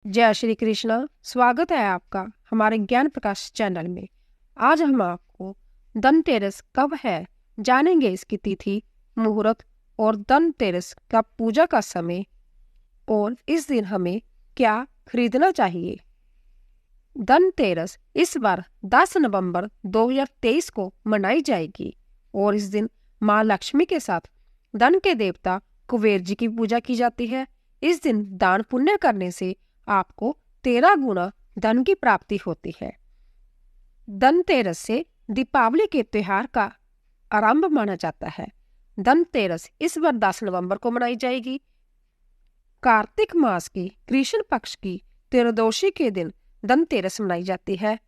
जय श्री कृष्णा। स्वागत है आपका हमारे ज्ञान प्रकाश चैनल में। आज हम आपको धनतेरस कब है जानेंगे, इसकी तिथि, मुहूर्त और धनतेरस का पूजा का समय, और इस दिन हमें क्या खरीदना चाहिए। धनतेरस इस बार 10 नवंबर 2023 को मनाई जाएगी और इस दिन माँ लक्ष्मी के साथ धन के देवता कुबेर जी की पूजा की जाती है। इस दिन दान पुण्य करने से आपको 13 गुना धन की प्राप्ति होती है। धनतेरस से दीपावली के त्योहार का आरंभ माना जाता है। धनतेरस इस बार 10 नवंबर को मनाई जाएगी। कार्तिक मास की कृष्ण पक्ष की त्रयोदशी के दिन धनतेरस मनाई जाती है।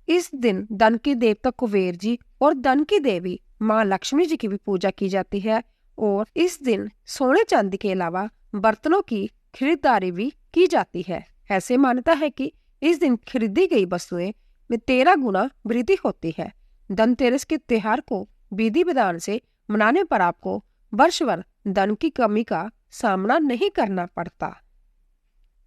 इस दिन धन के देवता कुबेर जी और धन की देवी माँ लक्ष्मी जी की भी पूजा की जाती है और इस दिन सोने चांदी के अलावा बर्तनों की खरीदारी भी की जाती है। ऐसे मान्यता है कि इस दिन खरीदी गई वस्तुएं में 13 गुना वृद्धि होती है। धनतेरस के त्योहार को विधि विधान से मनाने पर आपको वर्ष भर धन की कमी का सामना नहीं करना पड़ता।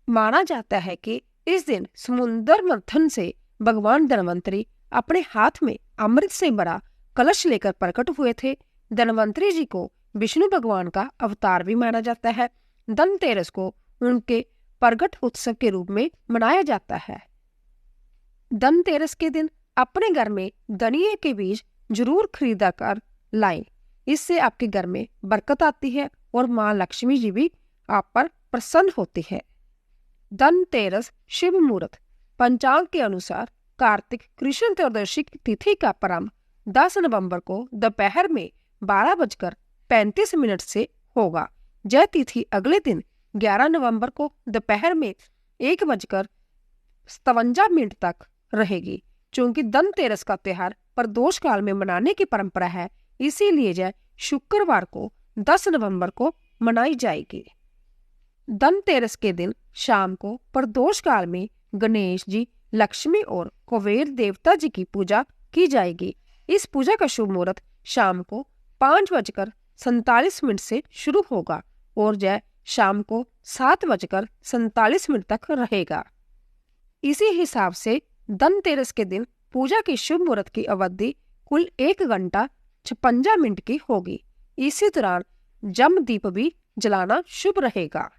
माना जाता है कि इस दिन समुद्र मंथन से भगवान धनवंतरी अपने हाथ में अमृत से भरा कलश लेकर प्रकट हुए थे। धनवंतरी जी को विष्णु भगवान का अवतार भी माना जाता है। धनतेरस को उनके प्रगट उत्सव के रूप में मनाया जाता है। धनतेरस के दिन अपने घर में धनिये के बीज जरूर खरीदा कर लाएं। इससे आपके घर में बरकत आती है और माँ लक्ष्मी जी भी आप पर प्रसन्न होती है। धनतेरस शुभ मुहूर्त पंचांग के अनुसार कार्तिक कृष्ण त्रयोदशी की तिथि का प्रारंभ 10 नवंबर को दोपहर में 12:35 से होगा। यह तिथि अगले दिन 11 नवंबर को दोपहर में 1:57 तक रहेगी। चूंकि धनतेरस का त्योहार प्रदोष काल में मनाने की परंपरा है, इसीलिए यह शुक्रवार को 10 नवंबर को मनाई जाएगी। धनतेरस के दिन शाम को प्रदोष काल में गणेश जी, लक्ष्मी और कुबेर देवता जी की पूजा की जाएगी। इस पूजा का शुभ मुहूर्त शाम को 5:47 से शुरू होगा और यह शाम को 7:47 तक रहेगा। इसी हिसाब से धनतेरस के दिन पूजा के शुभ मुहूर्त की अवधि कुल 1 घंटा 56 मिनट की होगी। इसी दौरान जमदीप भी जलाना शुभ रहेगा।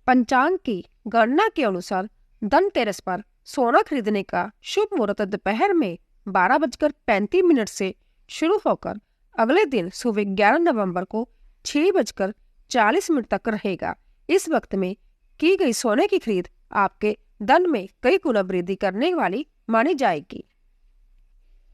पंचांग की गणना के अनुसार धनतेरस पर सोना खरीदने का शुभ मुहूर्त दोपहर में 12:35 से शुरू होकर अगले दिन सुबह 11 नवंबर को 6:40 तक रहेगा। इस वक्त में की गई सोने की खरीद आपके धन में कई गुना वृद्धि करने वाली मानी जाएगी।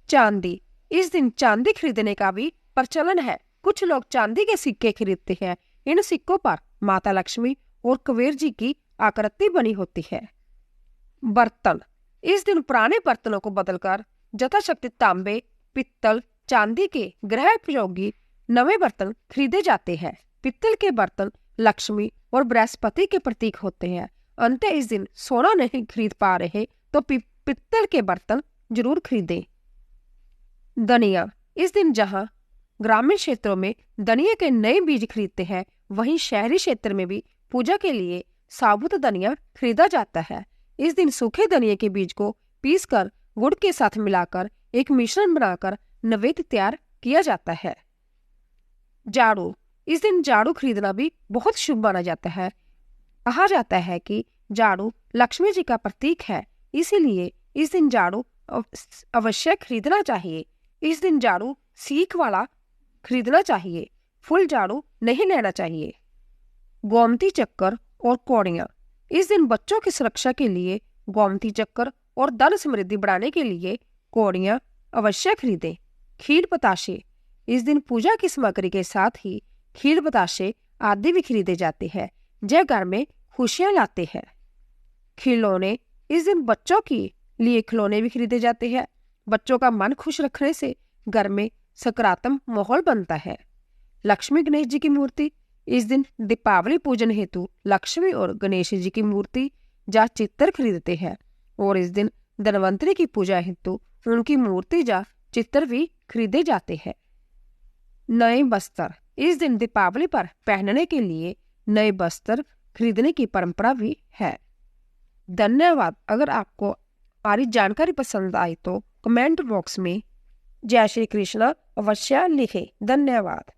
चांदी, इस दिन चांदी खरीदने का भी प्रचलन है। कुछ लोग चांदी के सिक्के खरीदते हैं। इन सिक्कों पर माता लक्ष्मी और कुबेर जी की आकृति बनी होती है। बर्तन, इस दिन पुराने बर्तनों को बदलकर यथाशक्ति तांबे, पित्तल, चांदी के गृह उपयोगी नए बर्तन खरीदे जाते हैं। पित्तल के बर्तन लक्ष्मी और बृहस्पति के प्रतीक होते हैं। अंत इस दिन सोना नहीं खरीद पा रहे तो पित्तल के बर्तन जरूर खरीदें। धनिया, इस दिन जहां ग्रामीण क्षेत्रों में धनिया के नए बीज खरीदते हैं, वहीं शहरी क्षेत्र में भी पूजा के लिए साबुत धनिया खरीदा जाता है। इस दिन सूखे धनिया के बीज को पीसकर गुड़ के साथ मिलाकर एक मिश्रण बनाकर नैवेद्य तैयार किया जाता है। झाड़ू, इस दिन झाड़ू खरीदना भी बहुत शुभ माना जाता है। कहा जाता है कि झाड़ू लक्ष्मी जी का प्रतीक है, इसीलिए इस दिन झाड़ू अवश्य खरीदना चाहिए। इस दिन झाड़ू सीख वाला खरीदना चाहिए, फुल झाड़ू नहीं लेना चाहिए। गोमती चक्कर और कौड़ियां, इस दिन बच्चों की सुरक्षा के लिए गोमती चक्कर और धन समृद्धि बढ़ाने के लिए कौड़ियां अवश्य खरीदें। खीर बताशे, इस दिन पूजा की सामग्री के साथ ही खीर बताशे आदि भी खरीदे जाते हैं। यह घर में खुशियां लाते हैं। खिलौने, इस दिन बच्चों के लिए खिलौने भी खरीदे जाते हैं। बच्चों का मन खुश रखने से घर में सकारात्मक माहौल बनता है। लक्ष्मी गणेश जी की मूर्ति, इस दिन दीपावली पूजन हेतु लक्ष्मी और गणेश जी की मूर्ति या चित्र खरीदते हैं और इस दिन धनवंतरी की पूजा हेतु उनकी मूर्ति या चित्र भी खरीदे जाते हैं। नए वस्त्र, इस दिन दीपावली पर पहनने के लिए नए वस्त्र खरीदने की परंपरा भी है। धन्यवाद। अगर आपको हमारी जानकारी पसंद आई तो कमेंट बॉक्स में जय श्री कृष्ण अवश्य लिखें। धन्यवाद।